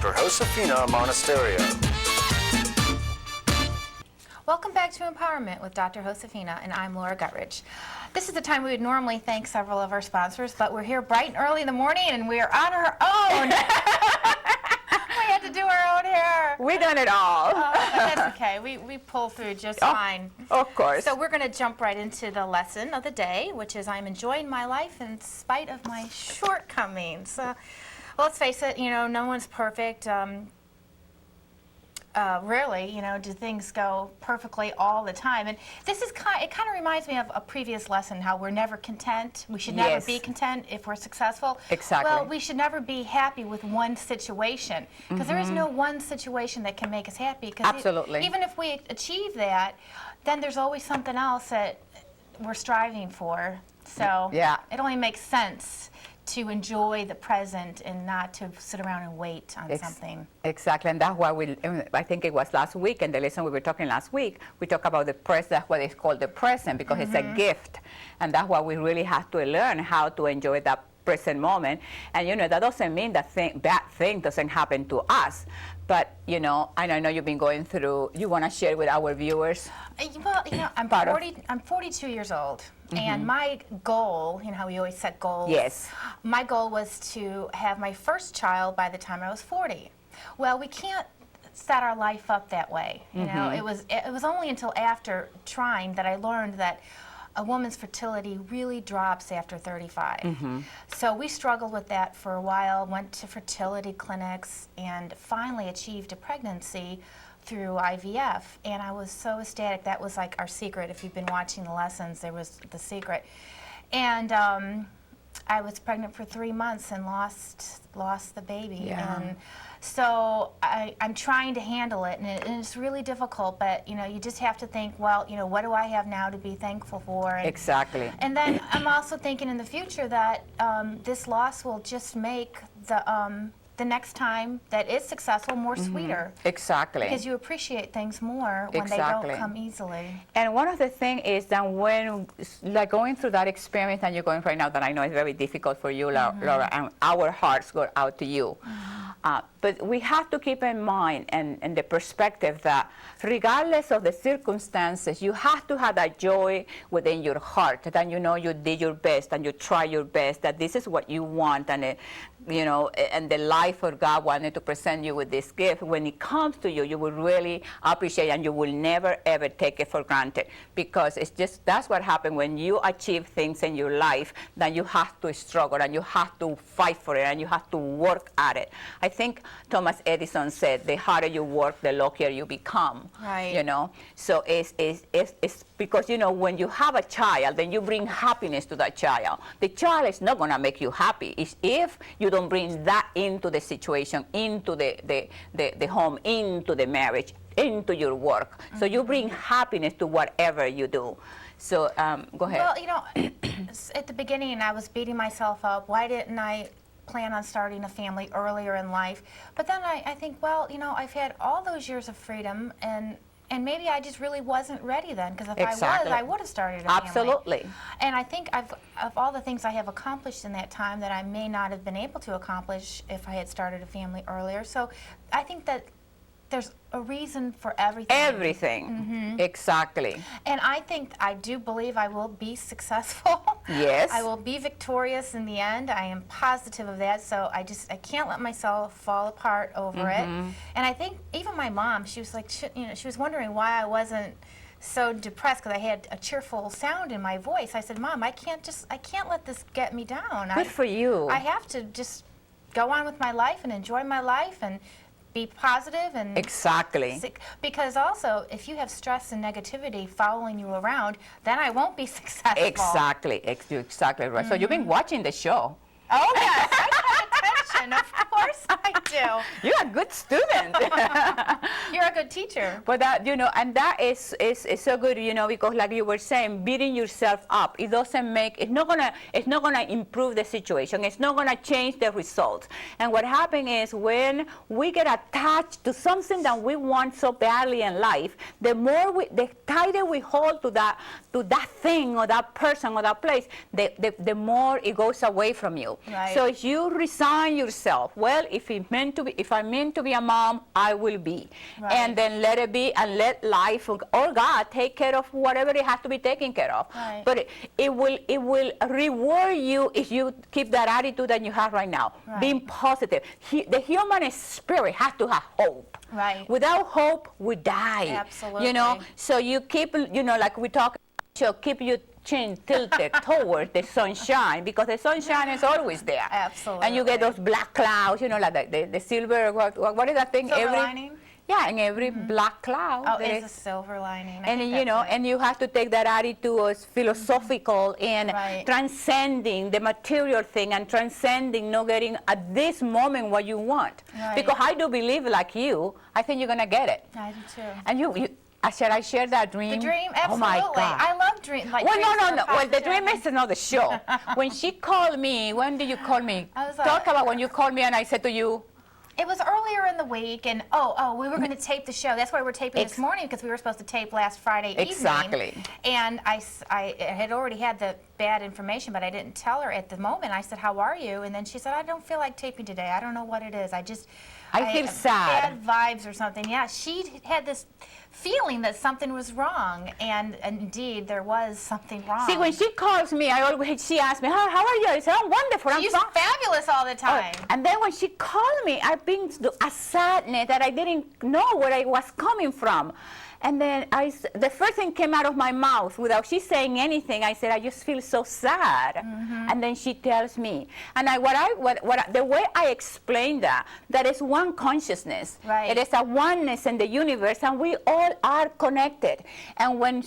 Dr. Josefina Monasterio. Welcome back to Empowerment with Dr. Josefina, and I'm Laura Guttridge. This is the time we would normally thank several of our sponsors, but we're here bright and early in the morning, and we are on our own. We had to do our own hair. We done it all. But that's okay. We pull through just fine. Of course. So we're going to jump right into the lesson of the day, which is I'm enjoying my life in spite of my shortcomings. Well, let's face it, no one's perfect. Rarely, do things go perfectly all the time. And this is it kind of reminds me of a previous lesson, how we're never content. We should never be content if we're successful. Exactly. Well, we should never be happy with one situation, because there is no one situation that can make us happy. Absolutely. Even if we achieve that, then there's always something else that we're striving for. So it only makes sense to enjoy the present and not to sit around and wait on something. Exactly, and that's why I think it was last week, in the lesson we were talking last week, we talked about the present. That's what it's called, the present, because it's a gift. And that's why we really have to learn how to enjoy that present moment. And that doesn't mean that bad thing doesn't happen to us. But, and I know you've been going through, you want to share with our viewers? Well, I'm 42 years old. And my goal, how we always set goals. Yes. My goal was to have my first child by the time I was 40. Well, we can't set our life up that way. It was only until after trying that I learned that a woman's fertility really drops after 35. So we struggled with that for a while, went to fertility clinics, and finally achieved a pregnancy through IVF, and I was so ecstatic. That was like our secret. If you've been watching the lessons, there was the secret. And I was pregnant for 3 months and lost the baby. And so I'm trying to handle it, and it's really difficult, but you just have to think, well, what do I have now to be thankful for? And, exactly. And then I'm also thinking in the future that this loss will just make the next time that is successful more sweeter. Exactly. Because you appreciate things more when they don't come easily. And one of the things is that when, going through that experience that you're going right now, that I know is very difficult for you, Laura, and our hearts go out to you. But we have to keep in mind and the perspective that regardless of the circumstances, you have to have that joy within your heart, that you did your best and you try your best, that this is what you want, and and the life of God wanted to present you with this gift. When it comes to you, you will really appreciate, and you will never ever take it for granted, because that's what happens when you achieve things in your life. Then you have to struggle and you have to fight for it and you have to work at it. I think Thomas Edison said, the harder you work, the luckier you become. Right. So it's because when you have a child, then you bring happiness to that child. The child is not going to make you happy. It's if you don't bring that into the situation, into the home, into the marriage, into your work. So you bring happiness to whatever you do. So go ahead. Well, at the beginning I was beating myself up. Why didn't I plan on starting a family earlier in life? But then I think, well, I've had all those years of freedom, and maybe I just really wasn't ready then, because if I was, I would have started a family. Absolutely. And I think of all the things I have accomplished in that time that I may not have been able to accomplish if I had started a family earlier. So I think that there's a reason for everything. Everything. Exactly. And I do believe I will be successful. Yes. I will be victorious in the end. I am positive of that. So I can't let myself fall apart over it. And I think even my mom, she was like, she was wondering why I wasn't so depressed, because I had a cheerful sound in my voice. I said, Mom, I can't let this get me down. Good for you. I have to just go on with my life and enjoy my life and be positive. And exactly. Because also, if you have stress and negativity following you around, then I won't be successful. Exactly. Exactly right. So you've been watching the show. Oh yes, I pay attention. Of course I do. You're a good student. You're a good teacher. But that, and that is so good, because like you were saying, beating yourself up, it's not gonna improve the situation. It's not gonna change the results. And what happens is when we get attached to something that we want so badly in life, the tighter we hold to that thing or that person or that place, the more it goes away from you. Right. So if you resign yourself, well, if it's meant to be, if I'm meant to be a mom, I will be. Right. And then let it be, and let life or God take care of whatever it has to be taken care of. Right. But it will reward you if you keep that attitude that you have right now. Right. Being positive. The human spirit has to have hope. Right. Without hope, we die. Absolutely. You know, so you keep, you know, like we talk, so keep your chin tilted toward the sunshine, because the sunshine is always there. Absolutely. And you get those black clouds, you know, like the silver, what is that thing? Silver lining? Yeah, in every black cloud. Oh, there it's a is- silver lining. I and think you know, that's it. and you have to take that attitude as philosophical and Right. transcending the material thing and transcending not getting at this moment what you want. Right. Because I do believe, like you, I think you're gonna get it. I do too. And should I share that dream? The dream, Oh absolutely. my God. I love dreams. Like Well, dreams no. are Well, the dream positive. is another show. When she called me, when did you call me? I was, Talk about when you called me and I said to you, It was earlier in the week, and we were going to tape the show. That's why we're taping this morning, because we were supposed to tape last Friday evening. Exactly. And I had already had the bad information, but I didn't tell her at the moment. I said, "How are you?" And then she said, "I don't feel like taping today. I don't know what it is. I feel sad." Bad vibes or something." Yeah, she had this feeling that something was wrong, and indeed there was something wrong. see, when she calls me, she asks me, how are you? I said, I'm wonderful. I'm She's fine. fabulous all the time. And then when she called me, I've been a sadness that I didn't know where I was coming from. And then the first thing came out of my mouth without she saying anything. I said, I just feel so sad. And then she tells me, and the way I explained that is one consciousness. Right. It is a oneness in the universe, and we all are connected. And when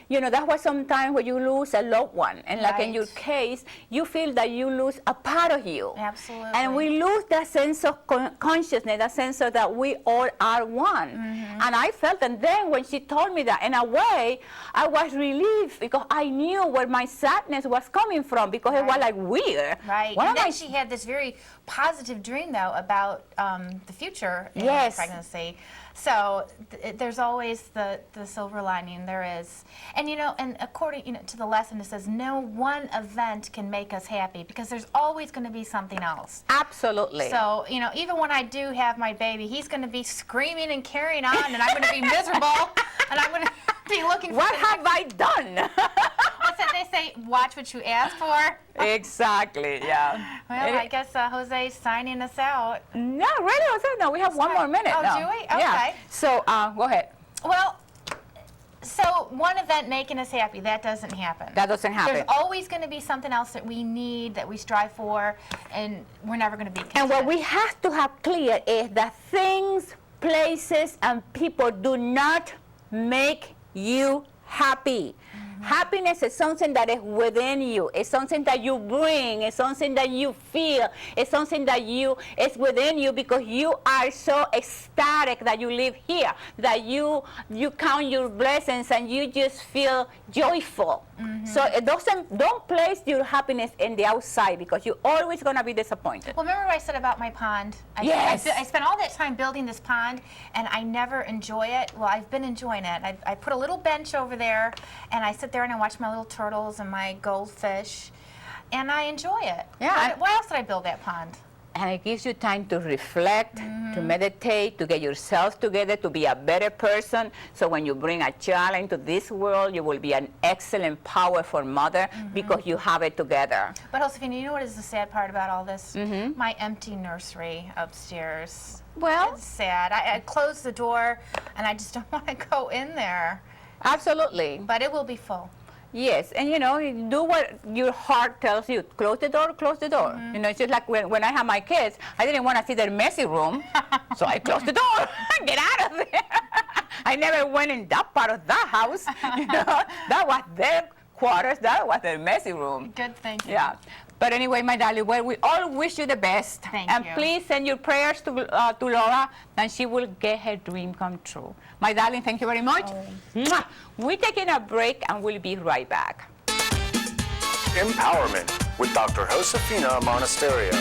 you know, that was sometimes when you lose a loved one, and like in Right. your case, you feel that you lose a part of you. Absolutely. And we lose that sense of consciousness, that sense of that we all are one. And I felt, and then when she told me that, in a way, I was relieved, because I knew where my sadness was coming from, because it was like weird. Right. One And of then my- she had this very positive dream, though, about the future in Yes. pregnancy. So there's always the silver lining. There is. And, you know, and according to the lesson, it says no one event can make us happy, because there's always going to be something else. Absolutely. So, you know, even when I do have my baby, he's going to be screaming and carrying on, and I'm going to be miserable, and I'm going to be looking for what the have I done? What's that they say? Watch what you ask for. Exactly, yeah. Well, I guess Jose's signing us out. No, really, Jose? No, we have one more minute. Oh, now. do we? Yeah. Okay. So, go ahead. Well, so one event making us happy, that doesn't happen. That doesn't happen. There's always going to be something else that we need, that we strive for, and we're never going to be content. And what we have to have clear is that things, places, and people do not make you happy. Happiness is something that is within you. It's something that you bring. It's something that you feel. It's something that is within you, because you are so ecstatic that you live here, that you count your blessings and you just feel joyful. So don't place your happiness in the outside, because you're always going to be disappointed. Well, remember what I said about my pond? Yes. I spent all that time building this pond, and I never enjoy it. Well, I've been enjoying it. I put a little bench over there, and I sit there and I watch my little turtles and my goldfish, and I enjoy it. Yeah. Why else did I build that pond? And it gives you time to reflect, to meditate, to get yourself together, to be a better person. So when you bring a child into this world, you will be an excellent, powerful mother, because you have it together. But Josefina, you know what is the sad part about all this? My empty nursery upstairs. Well, It's sad. I closed the door, and I just don't want to go in there. absolutely. But it will be full. Yes, and you know, do what your heart tells you. Close the door, close the door. You know, it's just like when I had my kids, I didn't want to see their messy room, so I closed the door. Get out of there. I never went in that part of the house. You know, that was their quarters, that was their messy room. Good, thank you. Yeah. But anyway, my darling, well, we all wish you the best. Thank and you. please send your prayers to Laura, and she will get her dream come true. My darling, thank you very much. Mwah. We're taking a break, and we'll be right back. Empowerment with Dr. Josefina Monasterio.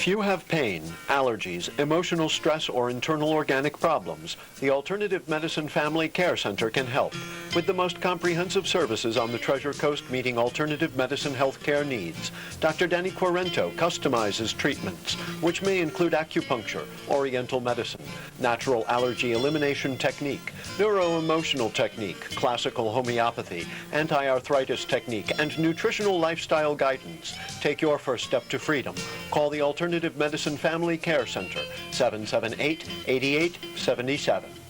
If you have pain, allergies, emotional stress, or internal organic problems, the Alternative Medicine Family Care Center can help. With the most comprehensive services on the Treasure Coast meeting alternative medicine healthcare needs, Dr. Danny Quarento customizes treatments, which may include acupuncture, oriental medicine, natural allergy elimination technique, neuro-emotional technique, classical homeopathy, anti-arthritis technique, and nutritional lifestyle guidance. Take your first step to freedom. Call the Alternative Medicine Family Care Center, 778-8877.